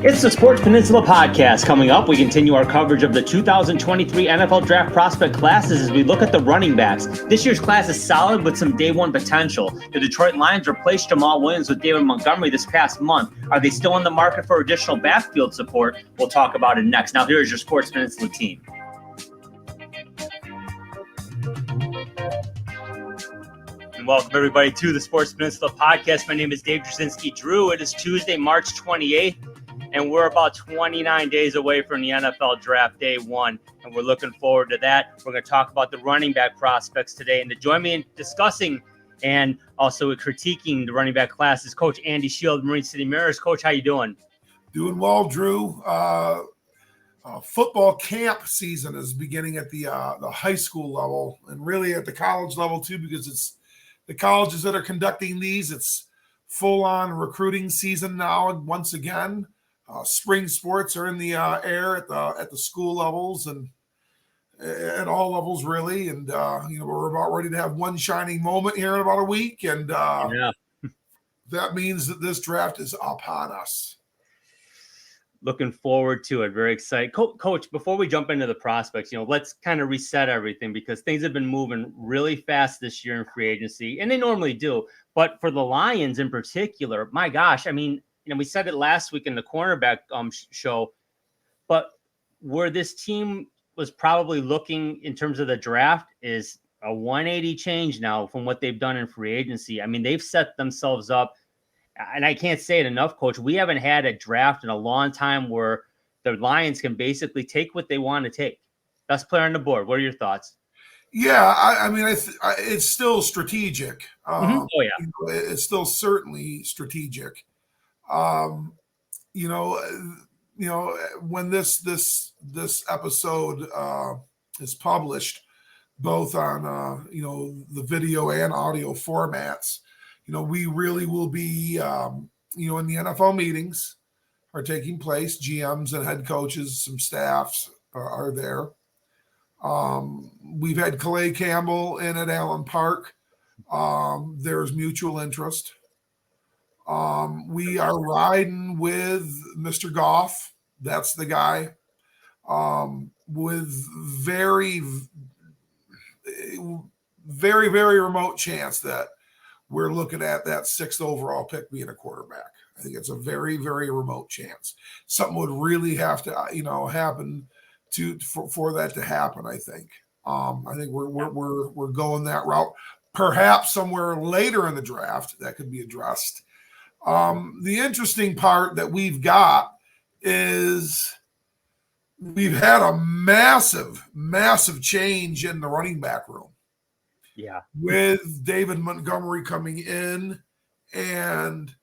It's the Sports Peninsula podcast. Coming up, we continue our coverage of the 2023 NFL Draft prospect classes as we look at the running backs. This year's class is solid with some day one potential. The Detroit Lions replaced Jamaal Williams with David Montgomery this past month. Are they still in the market for additional backfield support? We'll talk about it next. Now, here is your Sports Peninsula team. And welcome, everybody, to the Sports Peninsula podcast. My name is Dave Jasinski. Drew, it is Tuesday, March 28th. And we're about 29 days away from the NFL Draft Day 1, and we're looking forward to that. We're going to talk about the running back prospects today. And to join me in discussing and also critiquing the running back class is Coach Andy Shield, Marine City Mariners. Coach, how you doing? Doing well, Drew. Football camp season is beginning at the high school level and really at the college level too, because it's the colleges that are conducting these. It's full-on recruiting season now once again. Spring sports are in the air at the school levels and at all levels, really. And we're about ready to have one shining moment here in about a week, and that means that this draft is upon us. Looking forward to it. Very excited. Coach, before we jump into the prospects, let's kind of reset everything because things have been moving really fast this year in free agency, and they normally do. But for the Lions in particular, my gosh, I mean, we said it last week in the cornerback show, but where this team was probably looking in terms of the draft is a 180 change now from what they've done in free agency. I mean, they've set themselves up, and I can't say it enough, Coach. We haven't had a draft in a long time where the Lions can basically take what they want to take. Best player on the board. What are your thoughts? Yeah, I mean, it's still strategic. Oh, yeah. It's still certainly strategic. When this episode is published, both on the video and audio formats, we really will be in the NFL meetings are taking place. GMs and head coaches, some staffs are there. We've had Calais Campbell in at Allen Park. There's mutual interest. We are riding with Mr. Goff. That's the guy. With very, very, very remote chance that we're looking at that 6th overall pick being a quarterback. I think it's a very, very remote chance. Something would really have to, happen for that to happen. I think. I think we're going that route. Perhaps somewhere later in the draft that could be addressed. The interesting part that we've got is we've had a massive, massive change in the running back room. Yeah. With David Montgomery coming in and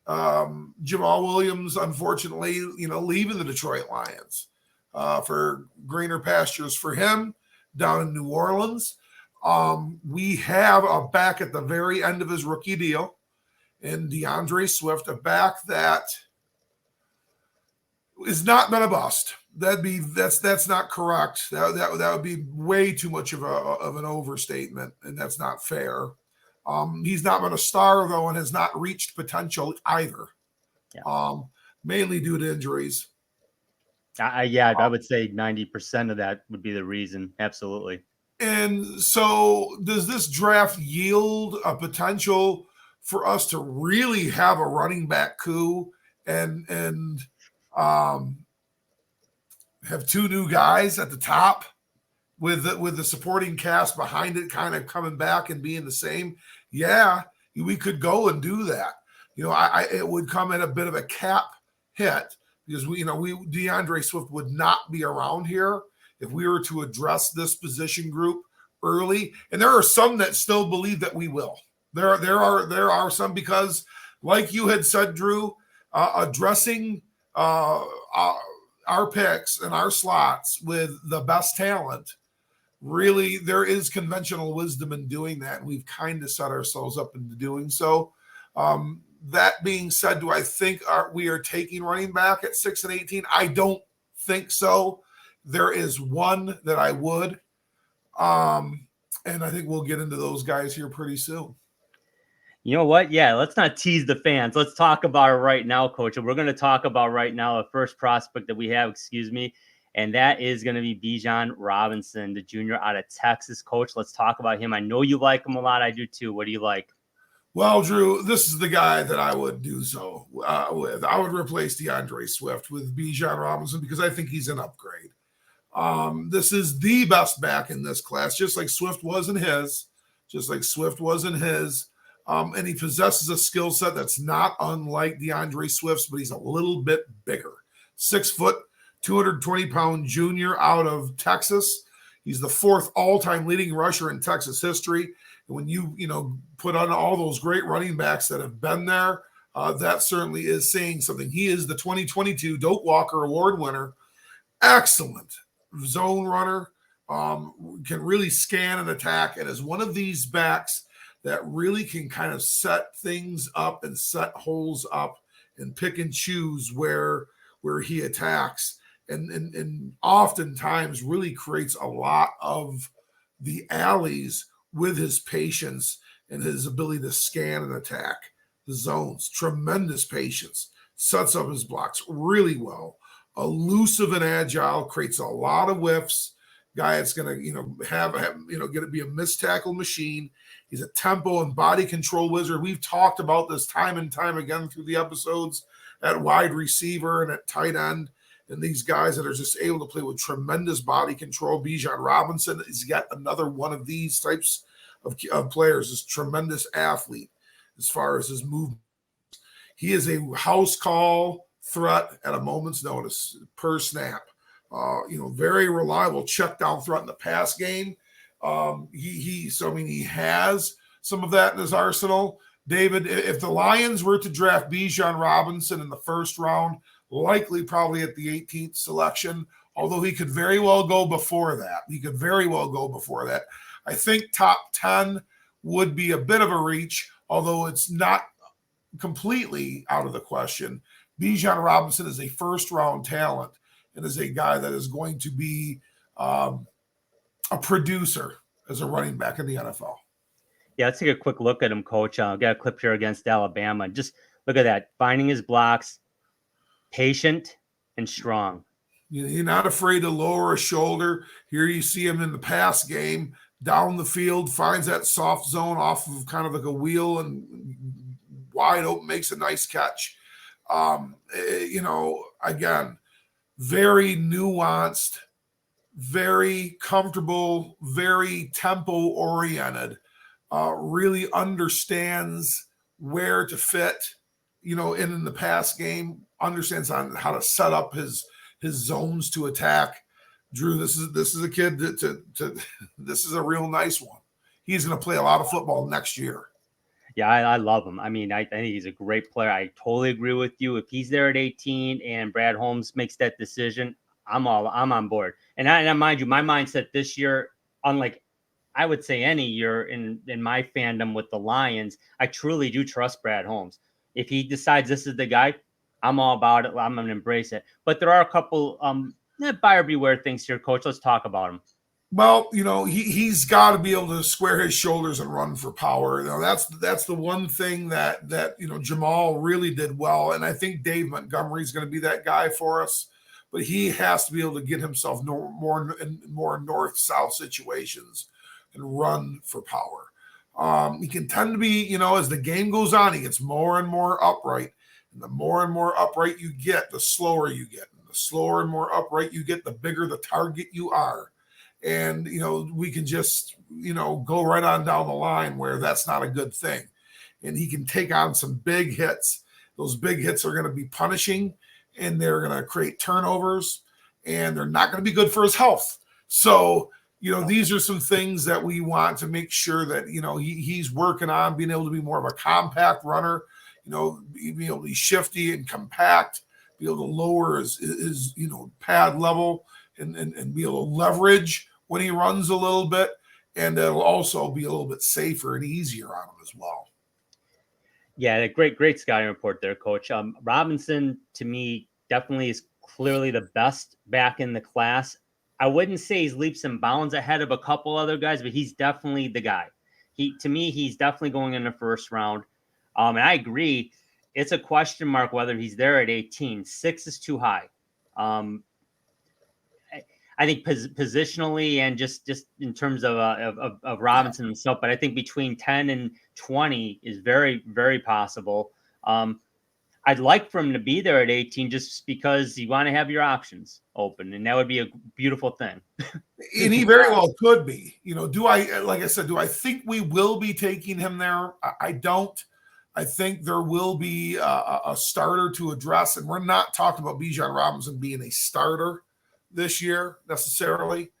Jamaal Williams, unfortunately, leaving the Detroit Lions for greener pastures for him down in New Orleans. We have a back at the very end of his rookie deal. And DeAndre Swift, a back that is not been a bust. That's not correct. That would be way too much of an overstatement, and that's not fair. He's not been a star though, and has not reached potential either. Yeah. Mainly due to injuries. I would say 90% of that would be the reason. Absolutely. And so, does this draft yield a potential for us to really have a running back coup and have two new guys at the top with the supporting cast behind it kind of coming back and being the same? Yeah, we could go and do that. It would come at a bit of a cap hit because DeAndre Swift would not be around here if we were to address this position group early. And there are some that still believe that we will. There are some because, like you had said, Drew, addressing our picks and our slots with the best talent, really, there is conventional wisdom in doing that, and we've kind of set ourselves up into doing so. That being said, do I think we are taking running back at 6 and 18? I don't think so. There is one that I would, and I think we'll get into those guys here pretty soon. You know what? Yeah, let's not tease the fans. Let's talk about it right now, Coach. And we're going to talk about right now the first prospect that we have, and that is going to be Bijan Robinson, the junior out of Texas. Coach, let's talk about him. I know you like him a lot. I do too. What do you like? Well, Drew, this is the guy that I would do so with. I would replace DeAndre Swift with Bijan Robinson because I think he's an upgrade. This is the best back in this class, just like Swift was in his, and he possesses a skill set that's not unlike DeAndre Swift's, but he's a little bit bigger. 6 foot, 220-pound junior out of Texas. He's the 4th all-time leading rusher in Texas history. And when you put on all those great running backs that have been there, that certainly is saying something. He is the 2022 Doak Walker Award winner. Excellent zone runner, can really scan and attack, and is one of these backs that really can kind of set things up and set holes up and pick and choose where he attacks, and oftentimes really creates a lot of the alleys with his patience and his ability to scan and attack the zones. Tremendous patience, sets up his blocks really well. Elusive and agile, creates a lot of whiffs. Guy that's going to have going to be a missed tackle machine. He's a tempo and body control wizard. We've talked about this time and time again through the episodes at wide receiver and at tight end, and these guys that are just able to play with tremendous body control. Bijan Robinson is yet another one of these types of players. This tremendous athlete as far as his movement. He is a house call threat at a moment's notice per snap. Very reliable check down threat in the pass game. He has some of that in his arsenal. David, if the Lions were to draft Bijan Robinson in the first round, likely probably at the 18th selection, although he could very well go before that. I think top 10 would be a bit of a reach, although it's not completely out of the question. Bijan Robinson is a first-round talent and is a guy that is going to be a producer as a running back in the NFL. Yeah, let's take a quick look at him, Coach. Got a clip here against Alabama. Just look at that. Finding his blocks, patient and strong. You're not afraid to lower a shoulder. Here you see him in the pass game, down the field, finds that soft zone off of kind of like a wheel and wide open, makes a nice catch. Again, very nuanced, very comfortable, very tempo oriented, really understands where to fit, in the pass game, understands on how to set up his zones to attack. Drew, this is a kid this is a real nice one. He's going to play a lot of football next year. Yeah, I love him. I mean, I think he's a great player. I totally agree with you. If he's there at 18 and Brad Holmes makes that decision, I'm on board. And mind you, my mindset this year, unlike I would say any year in my fandom with the Lions, I truly do trust Brad Holmes. If he decides this is the guy, I'm all about it. I'm going to embrace it. But there are a couple buyer beware things here, Coach. Let's talk about him. Well, he's got to be able to square his shoulders and run for power. That's the one thing that Jamaal really did well, and I think Dave Montgomery is going to be that guy for us. But he has to be able to get himself more north-south situations and run for power. He can tend to be, as the game goes on, he gets more and more upright, and the more and more upright you get, the slower you get, and the slower and more upright you get, the bigger the target you are. And, we can just, go right on down the line where that's not a good thing. And he can take on some big hits. Those big hits are going to be punishing, and they're going to create turnovers, and they're not going to be good for his health. So, these are some things that we want to make sure that, he's working on, being able to be more of a compact runner, being able to be shifty and compact, be able to lower his pad level, and be able to leverage when he runs a little bit, and it'll also be a little bit safer and easier on him as well. Yeah, great scouting report there, Coach. Robinson, to me, definitely is clearly the best back in the class. I wouldn't say he's leaps and bounds ahead of a couple other guys, but he's definitely the guy. He's definitely going in the first round. And I agree. It's a question mark whether he's there at 18. 6 is too high. I think positionally and just in terms of Robinson himself, but I think between 10 and 20 is very, very possible. I'd like for him to be there at 18 just because you want to have your options open, and that would be a beautiful thing. And he very well could be. Like I said, do I think we will be taking him there? I don't. I think there will be a starter to address, and we're not talking about Bijan Robinson being a starter this year necessarily.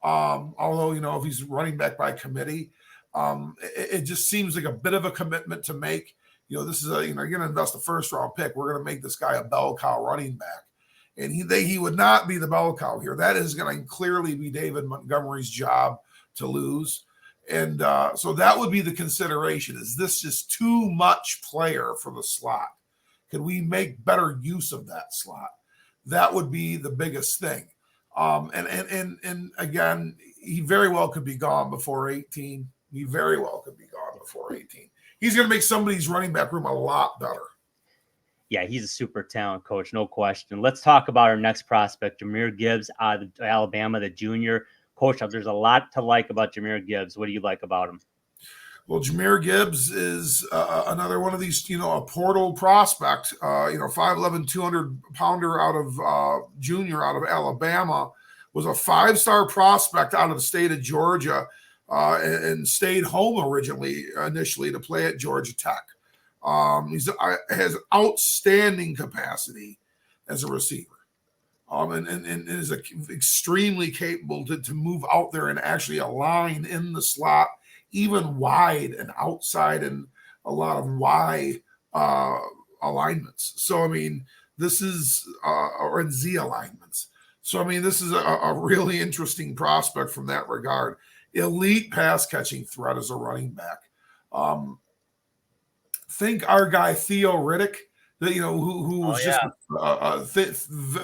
Although, if he's running back by committee, it just seems like a bit of a commitment to make. This is you're going to invest a first round pick. We're going to make this guy a bell cow running back. And he would not be the bell cow here. That is going to clearly be David Montgomery's job to lose. And so that would be the consideration. Is this just too much player for the slot? Can we make better use of that slot? That would be the biggest thing. And again, he very well could be gone before 18. He very well could be gone before 18. He's going to make somebody's running back room a lot better. Yeah, he's a super talent, coach, no question. Let's talk about our next prospect, Jahmyr Gibbs out of Alabama, the junior. Coach, there's a lot to like about Jahmyr Gibbs. What do you like about him? Well, Jahmyr Gibbs is another one of these, a portal prospect, 5'11", 200-pounder out of junior out of Alabama, was a 5-star prospect out of the state of Georgia and stayed home initially to play at Georgia Tech. He has outstanding capacity as a receiver, and is extremely capable to move out there and actually align in the slot, even wide and outside, and a lot of Y alignments. So, this is or in Z alignments. So, this is a really interesting prospect from that regard. Elite pass catching threat as a running back. Think our guy Theo Riddick, who was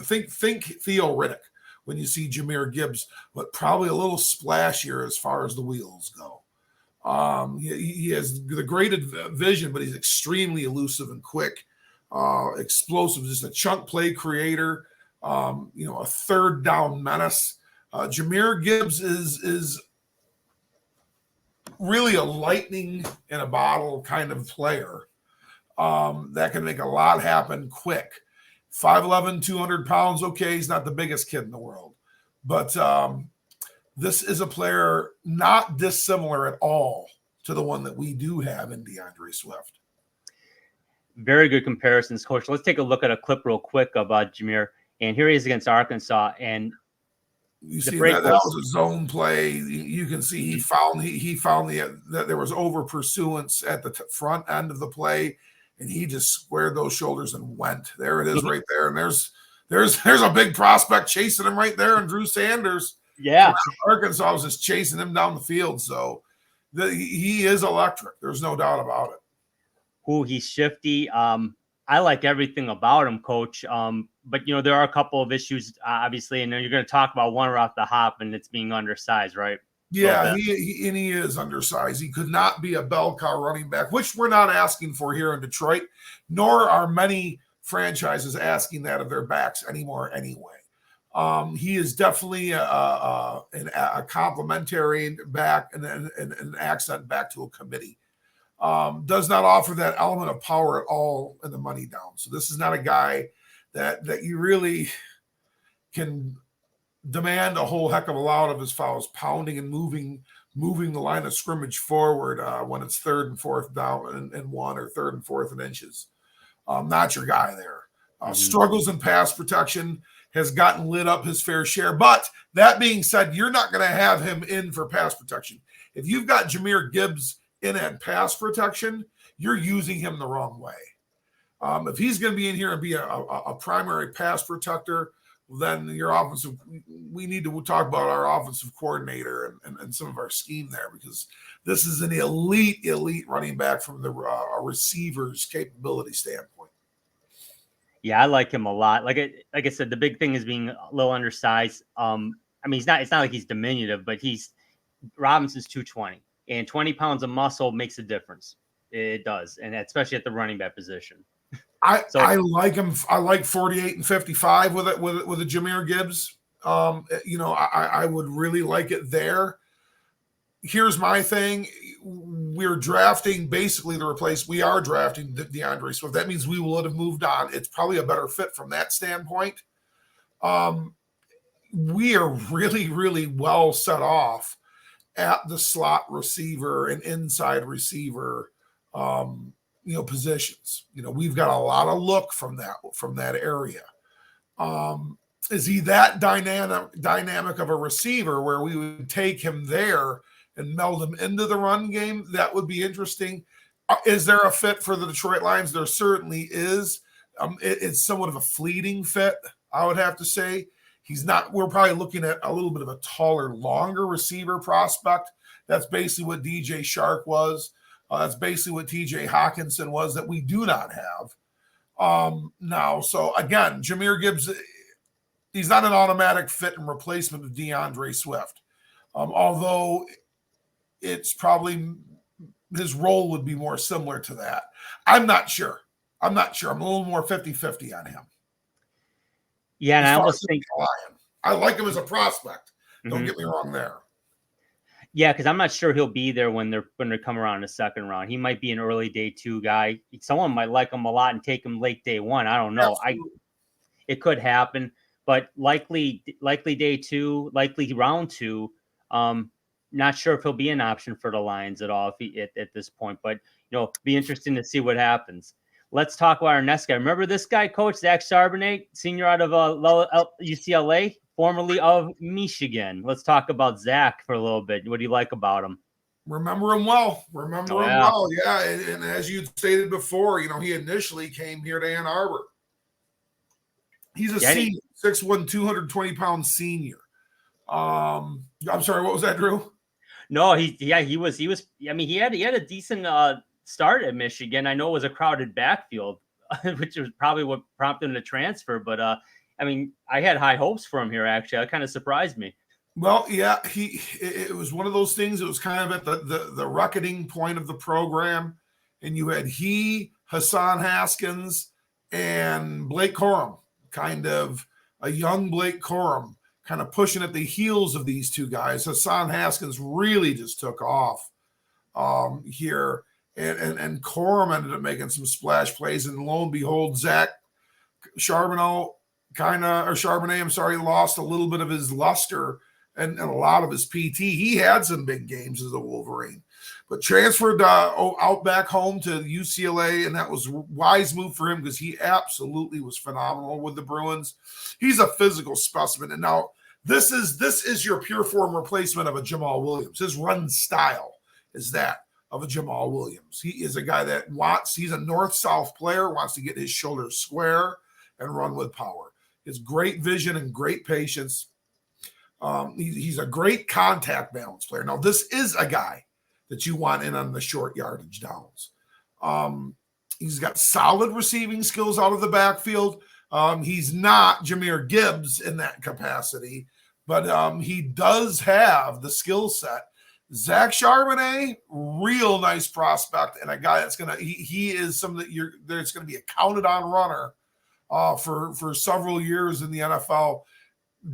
think Theo Riddick when you see Jahmyr Gibbs, but probably a little splashier as far as the wheels go. He has the great vision, but he's extremely elusive and quick, explosive, just a chunk play creator. A third down menace. Jahmyr Gibbs is really a lightning in a bottle kind of player that can make a lot happen quick. 5'11", 200 pounds. Okay, he's not the biggest kid in the world, but this is a player not dissimilar at all to the one that we do have in DeAndre Swift. Very good comparisons, Coach. Let's take a look at a clip real quick about Jahmyr. And here he is against Arkansas, and you see that was a zone play. You can see he found that there was over pursuance at the front end of the play, and he just squared those shoulders and went. There it is, right there. And there's a big prospect chasing him right there, and Drew Sanders. Yeah, Arkansas was just chasing him down the field. So he is electric. There's no doubt about it. He's shifty. I like everything about him, Coach. But there are a couple of issues, obviously, and then you're going to talk about one right off the hop, and it's being undersized, right? Yeah, he is undersized. He could not be a bell cow running back, which we're not asking for here in Detroit, nor are many franchises asking that of their backs anymore anyway. He is definitely a complimentary back and an accent back to a committee. Does not offer that element of power at all in the money down. So this is not a guy that you really can demand a whole heck of a lot of his fouls, pounding and moving the line of scrimmage forward when it's third and fourth down and one, or third and fourth and inches. Not your guy there. Struggles in pass protection, has gotten lit up his fair share. But that being said, you're not going to have him in for pass protection. If you've got Jahmyr Gibbs in at pass protection, you're using him the wrong way. If he's going to be in here and be a primary pass protector, then we need to talk about our offensive coordinator and some of our scheme there, because this is an elite running back from the receiver's capability standpoint. Yeah, I like him a lot. Like I said, the big thing is being a little undersized. It's not like he's diminutive, but Robinson's 220, and 20 pounds of muscle makes a difference. It does, and especially at the running back position. I like him. I like 48 and 55 with a Jahmyr Gibbs. I would really like it there. Here's my thing. We're drafting basically to replace. We are drafting DeAndre Swift. That means we would have moved on. It's probably a better fit from that standpoint. We are really, really well set off at the slot receiver and inside receiver, positions. We've got a lot of look from that area. Is he that dynamic of a receiver where we would take him there and meld him into the run game? That would be interesting. Is there a fit for the Detroit Lions? There certainly is. It's somewhat of a fleeting fit, I would have to say. He's not. We're probably looking at a little bit of a taller, longer receiver prospect. That's basically what DJ Shark was. That's basically what TJ Hawkinson was that we do not have now. So again, Jahmyr Gibbs, he's not an automatic fit and replacement of DeAndre Swift. Although it's probably his role would be more similar to that. I'm not sure. I'm a little more 50-50 on him. Yeah, and I almost think I like him as a prospect. Don't get me wrong there. Yeah, because I'm not sure he'll be there when they come around in the second round. He might be an early day 2 guy. Someone might like him a lot and take him late day 1. I don't know. It could happen, but likely day 2, likely round 2. Not sure if he'll be an option for the Lions at all at this point, but be interesting to see what happens. Let's talk about our next guy. Remember this guy, Coach Zach Charbonnet, senior out of UCLA, formerly of Michigan. Let's talk about Zach for a little bit. What do you like about him? Remember him well. Yeah. And as you stated before, he initially came here to Ann Arbor. He's a senior, 6'1", 220-pound senior. I'm sorry, what was that, Drew? No, he was. I mean, he had a decent start at Michigan. I know it was a crowded backfield, which was probably what prompted him to transfer. But I mean, I had high hopes for him here. Actually, that kind of surprised me. Well, yeah, it was one of those things. It was kind of at the reckoning point of the program, and you had Hassan Haskins, and Blake Corum, kind of a young Blake Corum, kind of pushing at the heels of these two guys. Hassan Haskins really just took off here, and Corum ended up making some splash plays, and lo and behold, Zach Charbonnet, lost a little bit of his luster and a lot of his PT. He had some big games as a Wolverine, but transferred out back home to UCLA, and that was a wise move for him because he absolutely was phenomenal with the Bruins. He's a physical specimen, and now this is your pure form replacement of a Jamaal Williams. His run style is that of a Jamaal Williams. He is a guy that he's a north-south player, wants to get his shoulders square and run with power. His great vision and great patience. He's a great contact balance player. Now, this is a guy that you want in on the short yardage downs. He's got solid receiving skills out of the backfield. He's not Jahmyr Gibbs in that capacity, but he does have the skill set. Zach Charbonnet, real nice prospect, and a guy that's he is something that's going to be a counted on runner for several years in the NFL.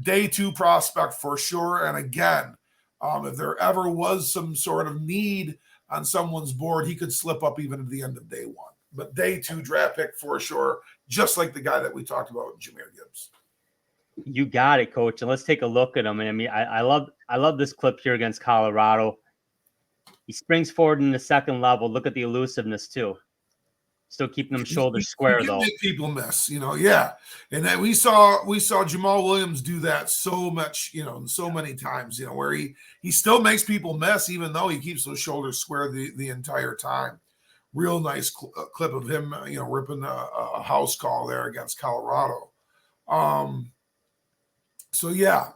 Day 2 prospect for sure. And again, if there ever was some sort of need on someone's board, he could slip up even at the end of day 1. But day 2 draft pick for sure, just like the guy that we talked about, Jahmyr Gibbs. You got it, Coach. And let's take a look at him. And I mean, I love this clip here against Colorado. He springs forward in the second level. Look at the elusiveness too. Still keeping them shoulders square, though. Make people miss, yeah. And then we saw Jamaal Williams do that so much, so many times, where he still makes people miss, even though he keeps those shoulders square the entire time. Real nice clip of him, ripping a house call there against Colorado. So yeah,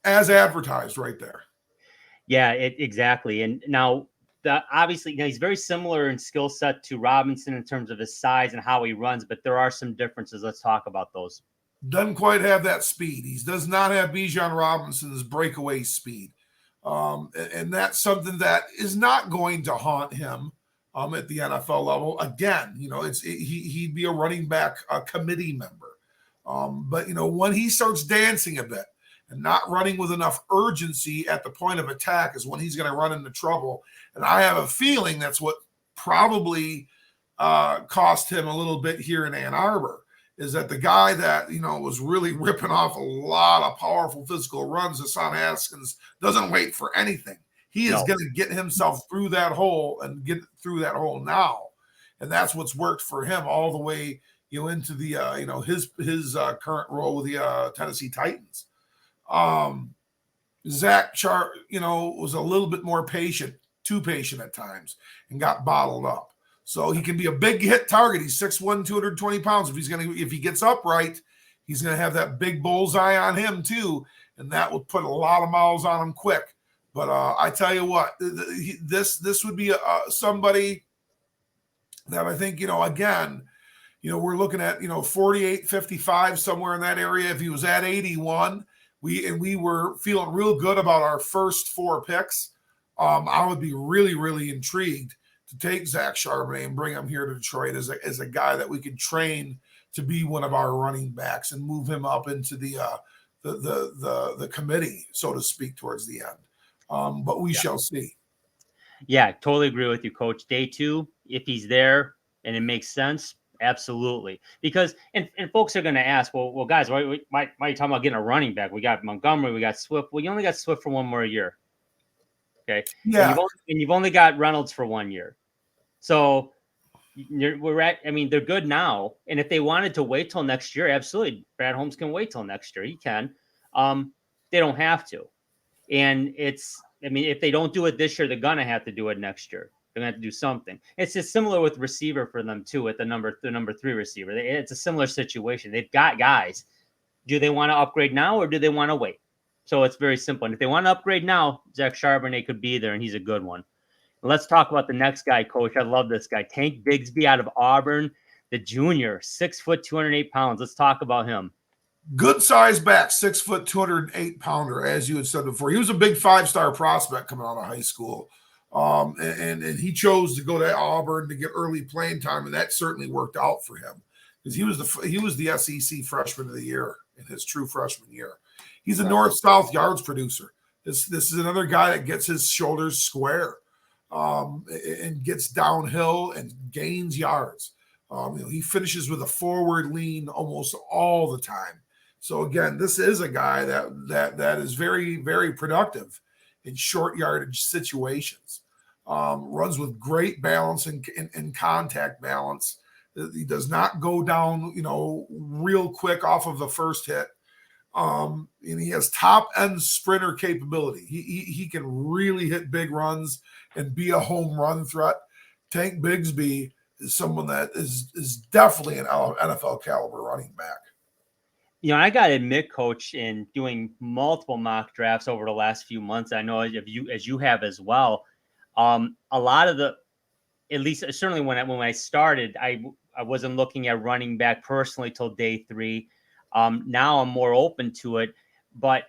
as advertised right there. Yeah, exactly. And now, obviously, he's very similar in skill set to Robinson in terms of his size and how he runs, but there are some differences. Let's talk about those. Doesn't quite have that speed. He does not have Bijan Robinson's breakaway speed. And that's something that is not going to haunt him at the NFL level. Again, he'd be a running back committee member. But when he starts dancing a bit and not running with enough urgency at the point of attack is when he's going to run into trouble. And I have a feeling that's what probably cost him a little bit here in Ann Arbor, is that the guy that, was really ripping off a lot of powerful physical runs, Hassan Haskins, doesn't wait for anything. He is going to get himself through that hole and get through that hole now. And that's what's worked for him all the way, into the, his current role with the Tennessee Titans. Zach Char, was a little bit more patient, too patient at times, and got bottled up. So he can be a big hit target. He's 6'1", 220 pounds. If he gets upright, he's gonna have that big bullseye on him too, and that will put a lot of miles on him quick. But I tell you what, this would be somebody that I think, again, we're looking at 48, 55, somewhere in that area. If he was at 81, we were feeling real good about our first 4 picks. I would be really, really intrigued to take Zach Charbonnet and bring him here to Detroit as a guy that we could train to be one of our running backs and move him up into the committee, so to speak, towards the end. But we shall see. Yeah, totally agree with you, Coach. Day 2, if he's there and it makes sense, absolutely. Because and folks are going to ask, well, guys, why are you talking about getting a running back? We got Montgomery, we got Swift. Well, you only got Swift for 1 more year. Okay. Yeah. And you've only got Reynolds for 1 year. So they're good now. And if they wanted to wait till next year, absolutely. Brad Holmes can wait till next year. He can. They don't have to. And if they don't do it this year, they're going to have to do it next year. They're going to have to do something. It's just similar with receiver for them too, at the number 3 receiver. It's a similar situation. They've got guys. Do they want to upgrade now or do they want to wait? So it's very simple. And if they want to upgrade now, Zach Charbonnet could be there, and he's a good one. Let's talk about the next guy, Coach. I love this guy. Tank Bigsby out of Auburn, the junior, 6 foot, 208 pounds. Let's talk about him. Good size back, 6 foot, 208 pounder, as you had said before. He was a big 5-star prospect coming out of high school. And he chose to go to Auburn to get early playing time, and that certainly worked out for him because he was the SEC freshman of the year in his true freshman year. He's a north-south yards producer. This is another guy that gets his shoulders square and gets downhill and gains yards. He finishes with a forward lean almost all the time. So again, this is a guy that is very, very productive in short yardage situations. Runs with great balance and contact balance. He does not go down, real quick off of the first hit. And he has top end sprinter capability. He can really hit big runs and be a home run threat. Tank Bigsby is someone that is definitely an NFL caliber running back. I got to admit, Coach, in doing multiple mock drafts over the last few months, I know as you have as well, a lot of at least certainly when I started, I wasn't looking at running back personally till day 3. Now I'm more open to it, but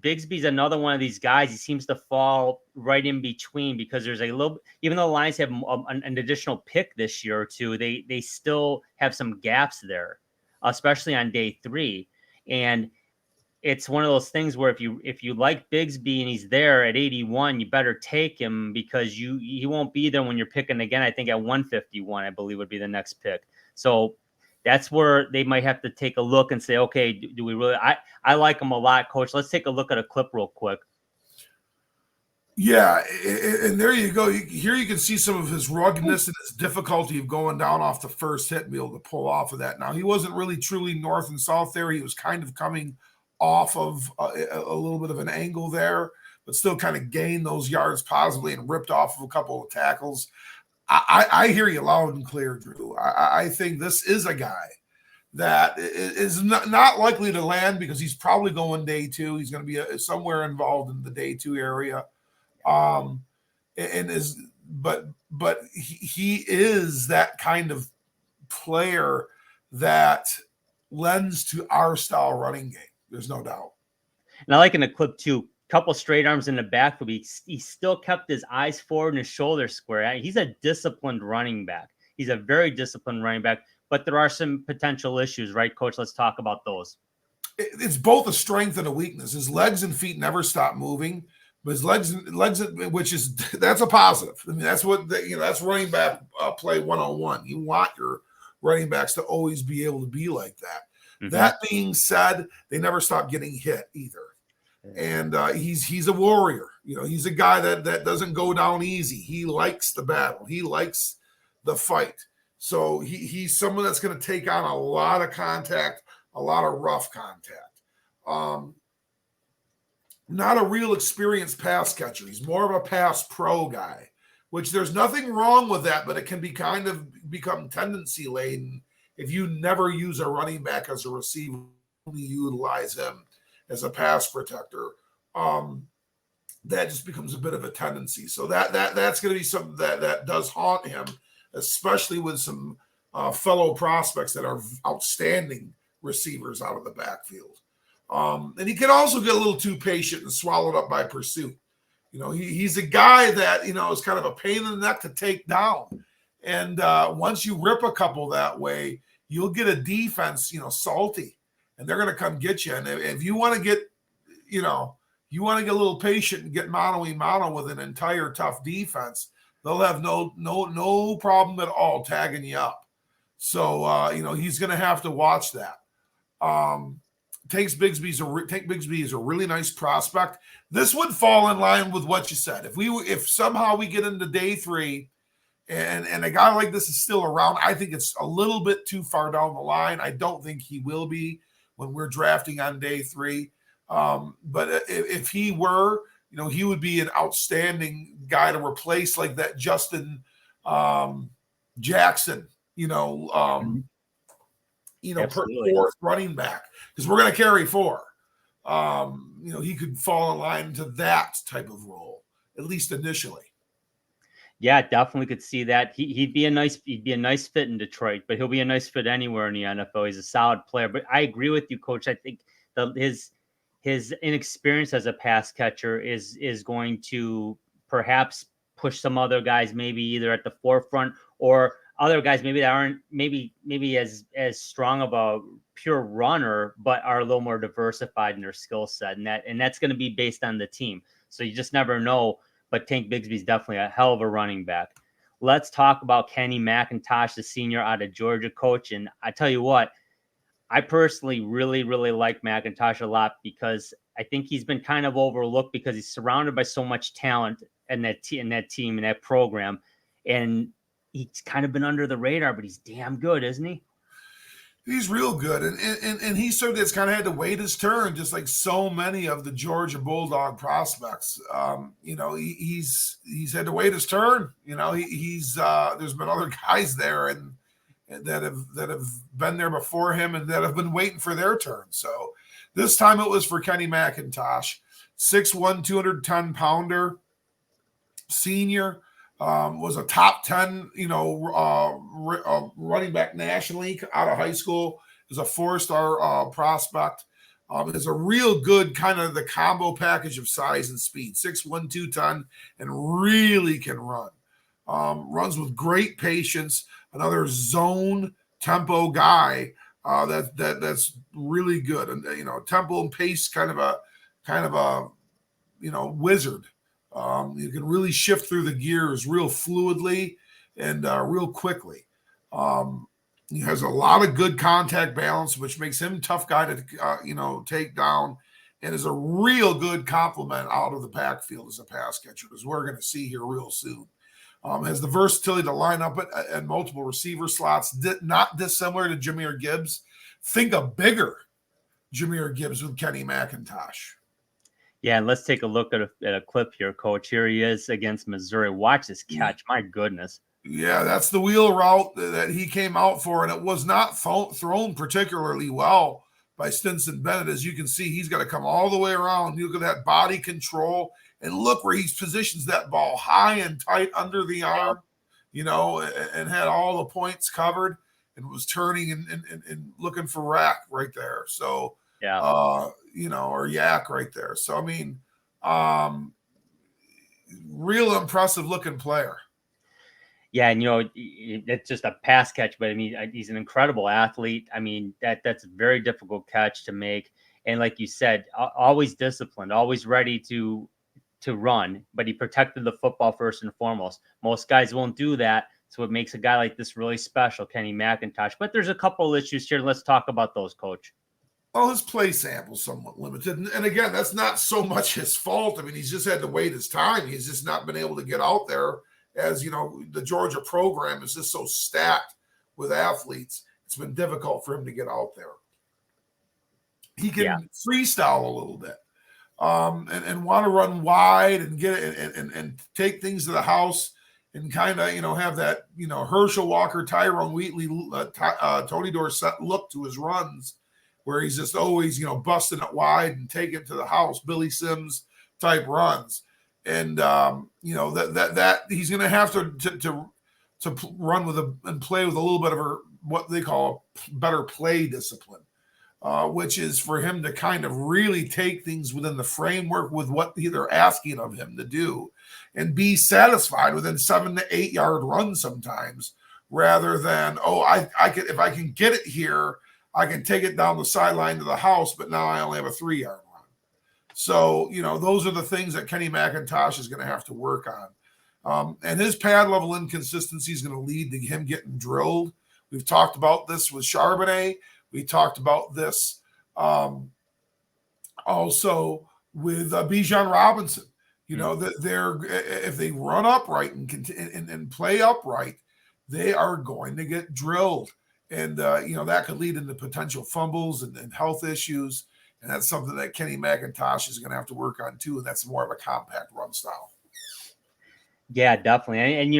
Bigsby's another one of these guys. He seems to fall right in between because there's a little, even though the Lions have an additional pick this year or two, they still have some gaps there, especially on day 3. And it's one of those things where if you like Bigsby and he's there at 81, you better take him because he won't be there when you're picking again. I think at 151, I believe would be the next pick. So that's where they might have to take a look and say, okay, do we really? I like him a lot, Coach. Let's take a look at a clip real quick. Yeah, and there you go. Here you can see some of his ruggedness and his difficulty of going down off the first hit and be able to pull off of that. Now, he wasn't really truly north and south there. He was kind of coming off of a little bit of an angle there, but still kind of gained those yards positively and ripped off of a couple of tackles. I hear you loud and clear, Drew. I think this is a guy that is not likely to land because he's probably going day 2. He's going to be somewhere involved in the day 2 area. But he is that kind of player that lends to our style running game. There's no doubt. And I like in the clip too, couple straight arms in the back, but he still kept his eyes forward and his shoulders square. He's a disciplined running back. He's a very disciplined running back, but there are some potential issues, right, Coach? Let's talk about those. It's both a strength and a weakness. His legs and feet never stop moving, but his legs, that's a positive. I mean, that's what that's running back play 101. You want your running backs to always be able to be like that. Mm-hmm. That being said, they never stop getting hit either. And he's a warrior. He's a guy that doesn't go down easy. He likes the battle. He likes the fight. So he's someone that's going to take on a lot of contact, a lot of rough contact. Not a real experienced pass catcher. He's more of a pass pro guy, which there's nothing wrong with that, but it can be kind of become tendency laden if you never use a running back as a receiver, only utilize him as a pass protector. That just becomes a bit of a tendency. So that's going to be something that does haunt him, especially with some fellow prospects that are outstanding receivers out of the backfield. And he can also get a little too patient and swallowed up by pursuit. He's a guy that, is kind of a pain in the neck to take down. And once you rip a couple that way, you'll get a defense, salty, and they're going to come get you. And if you want to get, you want to get a little patient and get mano-a-mano with an entire tough defense, they'll have no problem at all tagging you up. So, he's going to have to watch that. Tank Bigsby is a really nice prospect. This would fall in line with what you said. If somehow we get into day 3 and a guy like this is still around, I think it's a little bit too far down the line. I don't think he will be when we're drafting on day 3. But if he were, he would be an outstanding guy to replace like that Justin Jackson, fourth running back, because we're going to carry 4. He could fall in line to that type of role, at least initially. Yeah, definitely could see that. He'd be a nice fit in Detroit, but he'll be a nice fit anywhere in the NFL. He's a solid player. But I agree with you, Coach. I think his inexperience as a pass catcher is going to perhaps push some other guys maybe either at the forefront, or other guys maybe that aren't maybe as strong of a pure runner, but are a little more diversified in their skill set. And that's going to be based on the team. So you just never know. But Tank Bigsby is definitely a hell of a running back. Let's talk about Kenny McIntosh, the senior out of Georgia, Coach. And I tell you what, I personally really, really like McIntosh a lot, because I think he's been kind of overlooked because he's surrounded by so much talent in that team, in that program. And he's kind of been under the radar, but he's damn good, isn't he? He's real good, and he certainly has kind of had to wait his turn, just like so many of the Georgia Bulldog prospects. He's had to wait his turn. He's there's been other guys there and that have been there before him and that have been waiting for their turn. So this time it was for Kenny McIntosh, 6'1", 210-pounder, senior. Was a top 10, running back nationally out of high school. Is a 4-star prospect. Is a real good kind of the combo package of size and speed. 6'1", 210, and really can run. Runs with great patience. Another zone tempo guy that's really good. And tempo and pace kind of a wizard. You can really shift through the gears real fluidly and real quickly. He has a lot of good contact balance, which makes him a tough guy to take down, and is a real good complement out of the backfield as a pass catcher, as we're going to see here real soon. Has the versatility to line up at multiple receiver slots, not dissimilar to Jahmyr Gibbs. Think a bigger Jahmyr Gibbs with Kenny McIntosh. Yeah, and let's take a look at a clip here, Coach. Here he is against Missouri. Watch this catch. My goodness. Yeah, that's the wheel route that he came out for, and it was not thrown particularly well by Stinson Bennett. As you can see, he's got to come all the way around. You look at that body control, and look where he positions that ball high and tight under the arm, and had all the points covered and was turning and looking for rack right there. So, yeah. or yak right there. So, I mean, Real impressive looking player. Yeah, and it's just a pass catch, but I mean, he's an incredible athlete. I mean, that's a very difficult catch to make, and like you said, always disciplined, always ready to run. But he protected the football first and foremost. Most guys won't do that, so it makes a guy like this really special, Kenny McIntosh. But there's a couple issues here. Let's talk about those, Coach. Well, his play sample's somewhat limited. And again, that's not so much his fault. I mean, he's just had to wait his time. He's just not been able to get out there. As you know, the Georgia program is just so stacked with athletes. It's been difficult for him to get out there. He can freestyle a little bit and want to run wide and get it and take things to the house and kind of, have that, Herschel Walker, Tyrone Wheatley, Tony Dorsett look to his runs, where he's just always, busting it wide and taking it to the house, Billy Sims type runs. And, that he's going to have to run with and play with a little bit of what they call better play discipline, which is for him to kind of really take things within the framework with what they're asking of him to do and be satisfied within 7 to 8 yard runs sometimes, rather than, I could, if I can get it here, I can take it down the sideline to the house, but now I only have a 3 yard run. So, those are the things that Kenny McIntosh is going to have to work on. And his pad level inconsistency is going to lead to him getting drilled. We've talked about this with Charbonnet. We talked about this also with Bijan Robinson. That if they run upright and play upright, they are going to get drilled. And, that could lead into potential fumbles and health issues. And that's something that Kenny McIntosh is going to have to work on too. And that's more of a compact run style. Yeah, definitely. And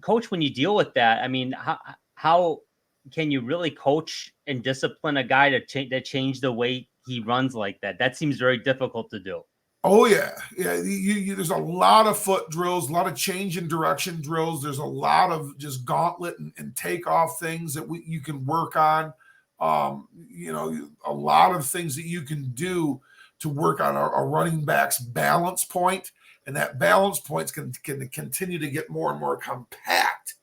Coach, when you deal with that, I mean, how can you really coach and discipline a guy to change the way he runs like that? That seems very difficult to do. Oh, yeah. Yeah. There's a lot of foot drills, a lot of change in direction drills. There's a lot of just gauntlet and takeoff things that you can work on. A lot of things that you can do to work on a running back's balance point. And that balance point can continue to get more and more compact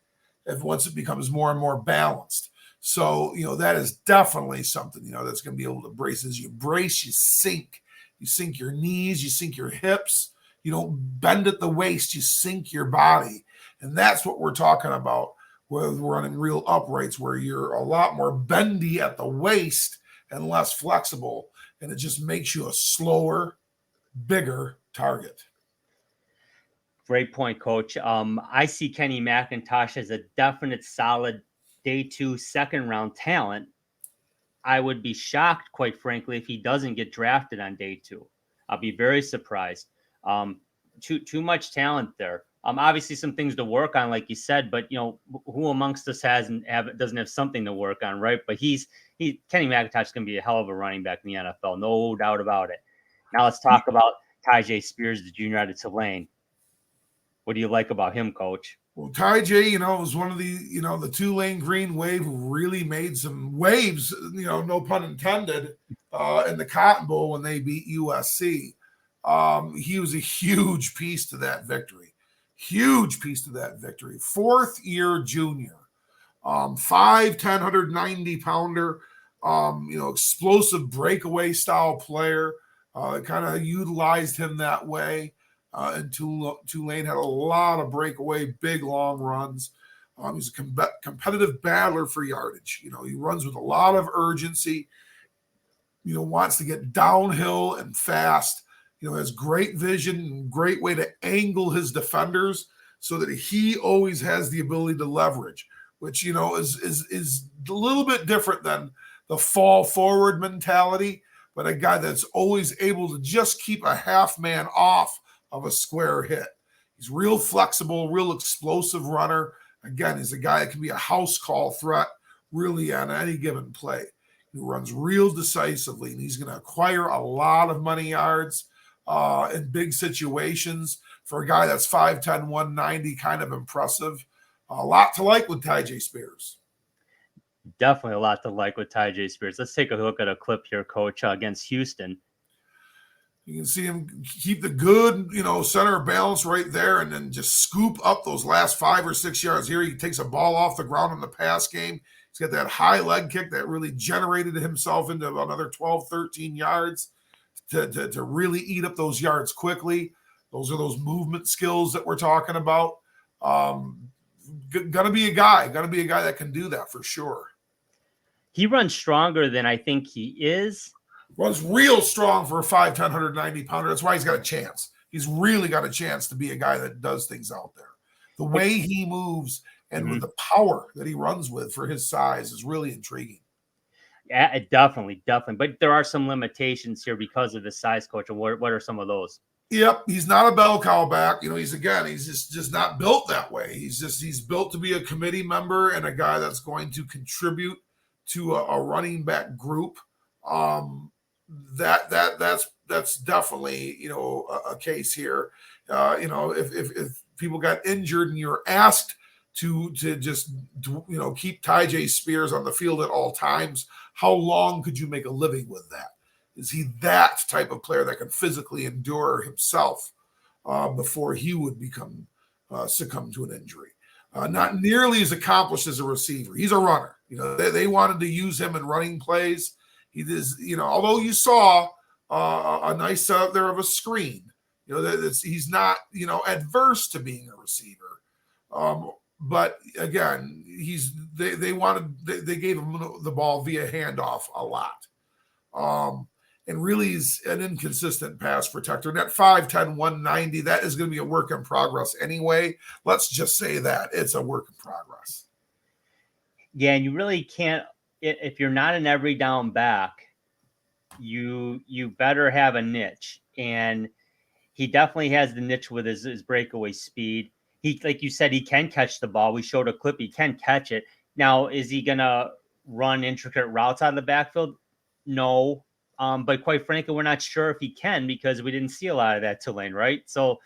once it becomes more and more balanced. So, that is definitely something, that's going to be able to brace. As you brace, you sink. You sink your knees, you sink your hips. You don't bend at the waist, you sink your body. And that's what we're talking about with running real uprights, where you're a lot more bendy at the waist and less flexible. And it just makes you a slower, bigger target. Great point, Coach. I see Kenny McIntosh as a definite solid day 2, second round talent. I would be shocked, quite frankly, if he doesn't get drafted on day 2. I'll be very surprised. Too much talent there. Obviously some things to work on, like you said, but who amongst us doesn't have something to work on, right? But Kenny McIntosh is going to be a hell of a running back in the NFL, no doubt about it. Now let's talk about Tyjae Spears, the junior out of Tulane. What do you like about him, Coach? Well, Tyjae, was one of the Tulane Green Wave who really made some waves, no pun intended, in the Cotton Bowl when they beat USC. He was a huge piece to that victory. Huge piece to that victory. 4th year junior, 5'10", 190-pounder, explosive breakaway style player. Kind of utilized him that way. And Tulane had a lot of breakaway, big, long runs. He's a competitive battler for yardage. He runs with a lot of urgency, wants to get downhill and fast, has great vision and great way to angle his defenders so that he always has the ability to leverage, which, is a little bit different than the fall forward mentality, but a guy that's always able to just keep a half man off of a square hit. He's real flexible, real explosive runner. Again, he's a guy that can be a house call threat really on any given play. He runs real decisively, and he's going to acquire a lot of money yards in big situations. For a guy that's 5'10", 190, kind of impressive. A lot to like with Tyjae Spears. Definitely a lot to like with Tyjae Spears. Let's take a look at a clip here, Coach, against Houston. You can see him keep the good, center of balance right there and then just scoop up those last 5 or 6 yards. Here he takes a ball off the ground in the pass game. He's got that high leg kick that really generated himself into another 12, 13 yards to really eat up those yards quickly. Those are those movement skills that we're talking about. Gonna be a guy that can do that for sure. He runs stronger than I think he is. Runs real strong for a 5'10", 190 pounder. That's why he's got a chance. He's really got a chance to be a guy that does things out there. The way he moves and with the power that he runs with for his size is really intriguing. Yeah, definitely. But there are some limitations here because of the size, Coach. And what are some of those? Yep, he's not a bell cow back. He's just not built that way. He's built to be a committee member and a guy that's going to contribute to a running back group. That's definitely a case here. If people got injured and you're asked to just keep Tyjae Spears on the field at all times, how long could you make a living with that? Is he that type of player that can physically endure himself before he would succumb to an injury? Not nearly as accomplished as a receiver. He's a runner. They wanted to use him in running plays. He is, although you saw a nice setup there of a screen, he's not, adverse to being a receiver. But again, they gave him the ball via handoff a lot. And really is an inconsistent pass protector. And at 5'10", 190, that is going to be a work in progress anyway. Let's just say that it's a work in progress. Yeah, and you really can't, if you're not an every down back, you better have a niche. And he definitely has the niche with his breakaway speed. He, like you said, he can catch the ball. We showed a clip. He can catch it. Now, is he going to run intricate routes out of the backfield? No. But quite frankly, we're not sure if he can because we didn't see a lot of that Tulane, right? So,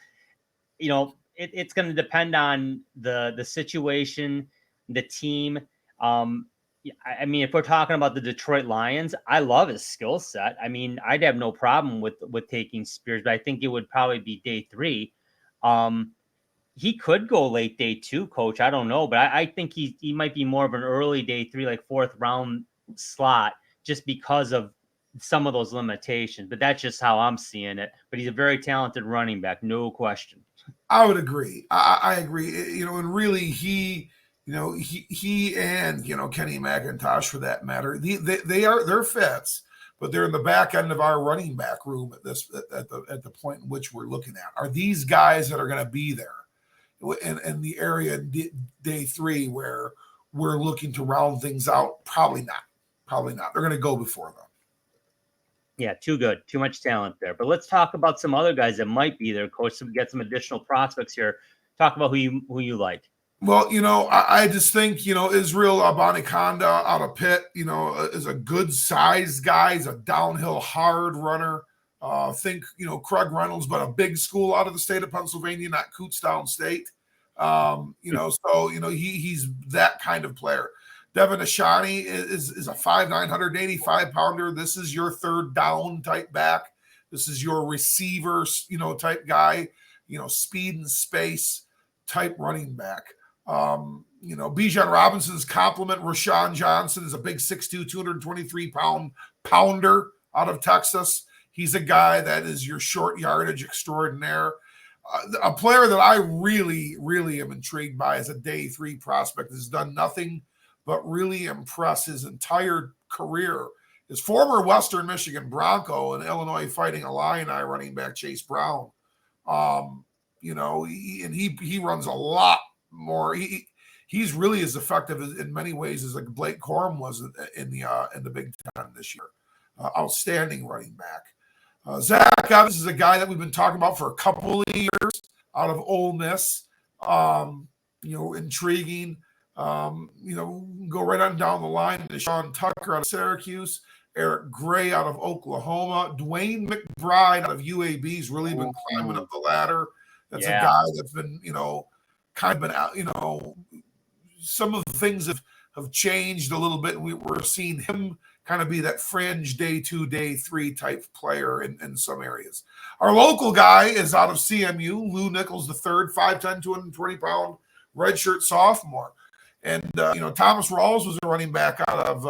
it's going to depend on the situation, the team. I mean, if we're talking about the Detroit Lions, I love his skill set. I mean, I'd have no problem with taking Spears, but I think it would probably be day 3. He could go late day 2, Coach. I don't know, but I think he might be more of an early day 3, like 4th round slot, just because of some of those limitations. But that's just how I'm seeing it. But he's a very talented running back, no question. I would agree. I agree. And really he and Kenny McIntosh, for that matter, they're fits, but they're in the back end of our running back room at the point in which we're looking at. Are these guys that are going to be there in the area day 3 where we're looking to round things out? Probably not. They're going to go before them. Yeah, too good. Too much talent there. But let's talk about some other guys that might be there, Coach. So we get some additional prospects here. Talk about who you like. Well, I just think, Israel Abanikanda out of Pitt, is a good sized guy. He's a downhill hard runner. Think, Craig Reynolds, but a big school out of the state of Pennsylvania, not Kutztown State. He's that kind of player. Devin Ashani is a 5'9", 185 pounder. This is your third down type back. This is your receiver, type guy, speed and space type running back. Bijan Robinson's complement. Rashawn Johnson is a big 6'2", 223-pound pounder out of Texas. He's a guy that is your short yardage extraordinaire. A player that I really, really am intrigued by as a day 3 prospect has done nothing but really impress his entire career. His former Western Michigan Bronco and Illinois Fighting Illini running back Chase Brown. He runs a lot more. He's really as effective in many ways as like Blake Corum was in the Big Ten this year. Outstanding running back. Zach Evans is a guy that we've been talking about for a couple of years out of Ole Miss. Intriguing. Go right on down the line to Sean Tucker out of Syracuse, Eric Gray out of Oklahoma, Dwayne McBride out of UAB's really been climbing up the ladder. That's a guy that's been, kind of been out, some of the things have have changed a little bit. And we're seeing him kind of be that fringe day 2, day 3 type player in some areas. Our local guy is out of CMU, Lou Nichols III, 5'10", 220-pound redshirt sophomore. And, Thomas Rawls was a running back out of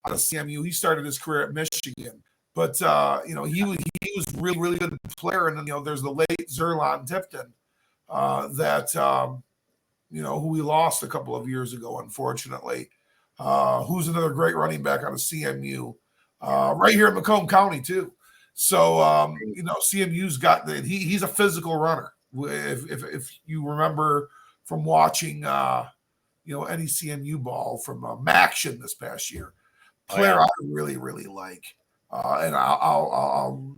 CMU. He started his career at Michigan. But, he was really, really good player. And then, there's the late Zerlon Tipton who we lost a couple of years ago, unfortunately, who's another great running back out of CMU, right here in Macomb County, too. So, CMU's got he's a physical runner. If you remember from watching, any CMU ball from Maction this past year, player I really, really like. And I'll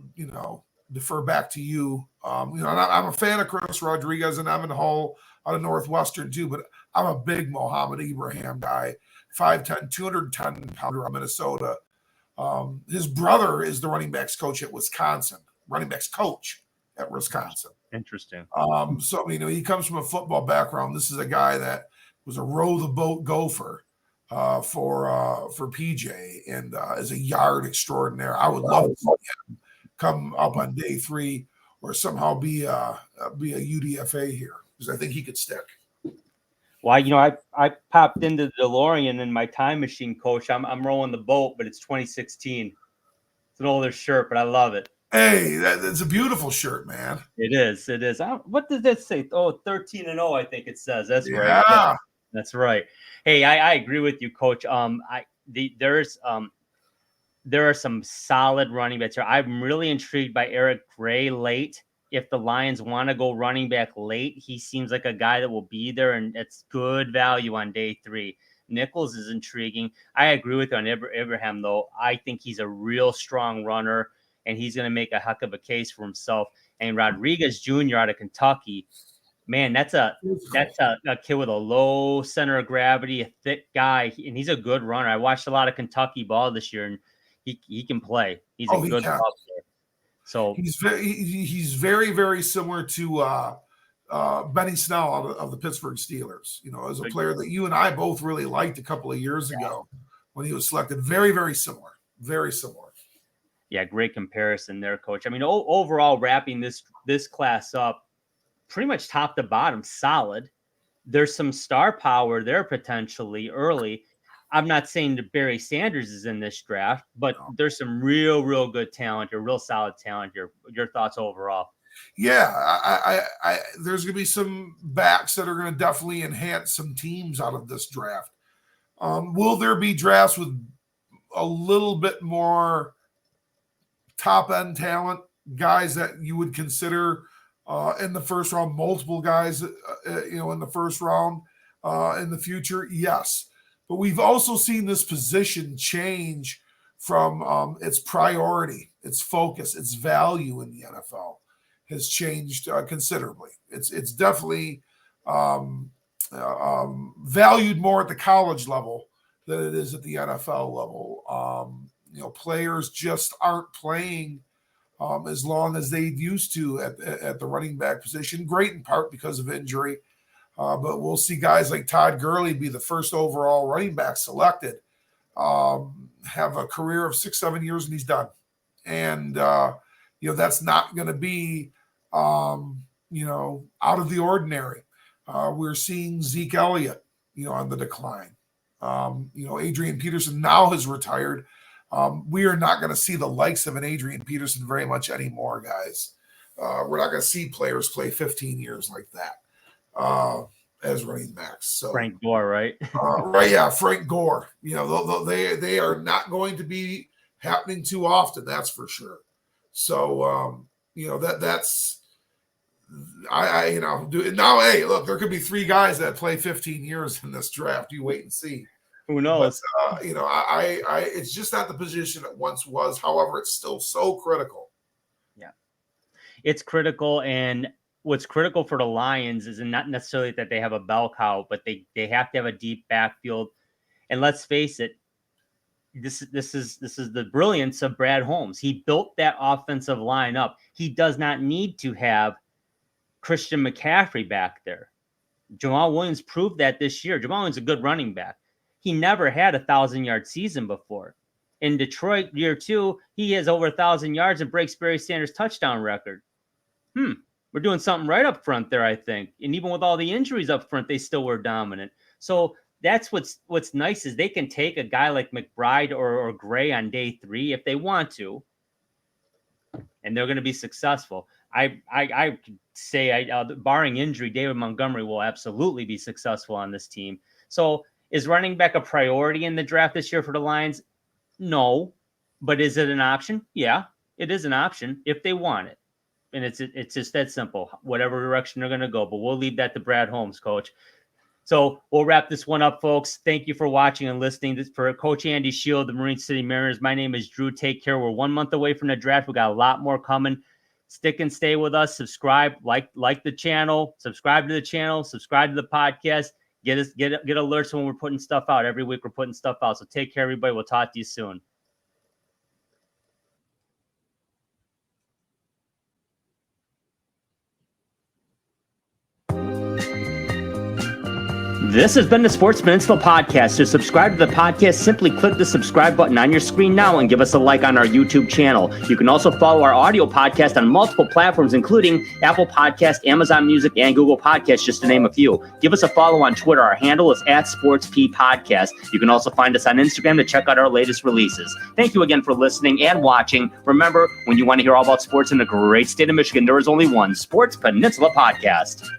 defer back to you. I'm a fan of Chris Rodriguez and Evan Hull out of Northwestern too, but I'm a big Mohammed Ibrahim guy, 5'10", 210-pounder out of Minnesota. His brother is the running backs coach at Wisconsin. Interesting. So he comes from a football background. This is a guy that was a row the boat gopher for PJ and is a yard extraordinaire. I would love to see him come up on day 3 or somehow be a UDFA here, because I think he could stick. Well, I popped into the DeLorean in my time machine, Coach. I'm rolling the boat, but it's 2016. It's an older shirt, but I love it. Hey, that's a beautiful shirt, man. It is. What does that say? Oh, 13-0, I think it says. That's right. Yeah. That's right. Hey, I agree with you, Coach. There are some solid running backs here. I'm really intrigued by Eric Gray late. If the Lions want to go running back late, he seems like a guy that will be there, and it's good value on day 3. Nichols is intriguing. I agree with you on Abraham, though. I think he's a real strong runner, and he's going to make a heck of a case for himself. And Rodriguez Jr. out of Kentucky, man, that's a kid with a low center of gravity, a thick guy, and he's a good runner. I watched a lot of Kentucky ball this year, and he can play. He's a good ball player. So he's very, very similar to Benny Snell of the Pittsburgh Steelers. As a player that you and I both really liked a couple of years ago when he was selected. Very, very similar. Very similar. Yeah, great comparison there, Coach. I mean, overall, wrapping this class up, pretty much top to bottom, solid. There's some star power there potentially early. I'm not saying that Barry Sanders is in this draft, but there's some real good talent here, real solid talent here. Your thoughts overall? Yeah, I there's going to be some backs that are going to definitely enhance some teams out of this draft. Will there be drafts with a little bit more top-end talent, guys that you would consider in the first round, multiple guys, in the first round in the future? Yes. But we've also seen this position change from its priority, its focus, its value in the NFL has changed considerably. It's definitely valued more at the college level than it is at the NFL level. Players just aren't playing as long as they used to at the running back position, great in part because of injury. But we'll see guys like Todd Gurley be the first overall running back selected, have a career of 6-7 years, and he's done. And, that's not going to be, out of the ordinary. We're seeing Zeke Elliott, on the decline. Adrian Peterson now has retired. We are not going to see the likes of an Adrian Peterson very much anymore, guys. We're not going to see players play 15 years like that. As running backs. So Frank Gore, right? Right, yeah, Frank Gore. They are not going to be happening too often, that's for sure. So that's now. Hey, look, there could be 3 guys that play 15 years in this draft. You wait and see. Who knows? But, it's just not the position it once was. However, it's still so critical. Yeah, it's critical, and what's critical for the Lions is not necessarily that they have a bell cow, but they have to have a deep backfield. And let's face it, this is the brilliance of Brad Holmes. He built that offensive line up. He does not need to have Christian McCaffrey back there. Jamaal Williams proved that this year. Jamaal Williams is a good running back. He never had a 1,000-yard season before. In Detroit, year 2, he has over 1,000 yards and breaks Barry Sanders' touchdown record. We're doing something right up front there, I think. And even with all the injuries up front, they still were dominant. So that's what's nice is they can take a guy like McBride or Gray on day 3 if they want to, and they're going to be successful. I could say, barring injury, David Montgomery will absolutely be successful on this team. So is running back a priority in the draft this year for the Lions? No. But is it an option? Yeah, it is an option if they want it. And it's just that simple, whatever direction they're going to go. But we'll leave that to Brad Holmes, Coach. So we'll wrap this one up, folks. Thank you for watching and listening. For Coach Andy Shield, the Marine City Mariners, my name is Drew. Take care. We're 1 month away from the draft. We got a lot more coming. Stick and stay with us. Subscribe, like the channel. Subscribe to the channel. Subscribe to the podcast. Get alerts when we're putting stuff out. Every week we're putting stuff out. So take care, everybody. We'll talk to you soon. This has been the Sports Peninsula Podcast. To subscribe to the podcast, simply click the subscribe button on your screen now and give us a like on our YouTube channel. You can also follow our audio podcast on multiple platforms, including Apple Podcast, Amazon Music, and Google Podcasts, just to name a few. Give us a follow on Twitter. Our handle is @SportsPodcast. You can also find us on Instagram to check out our latest releases. Thank you again for listening and watching. Remember, when you want to hear all about sports in the great state of Michigan, there is only one Sports Peninsula Podcast.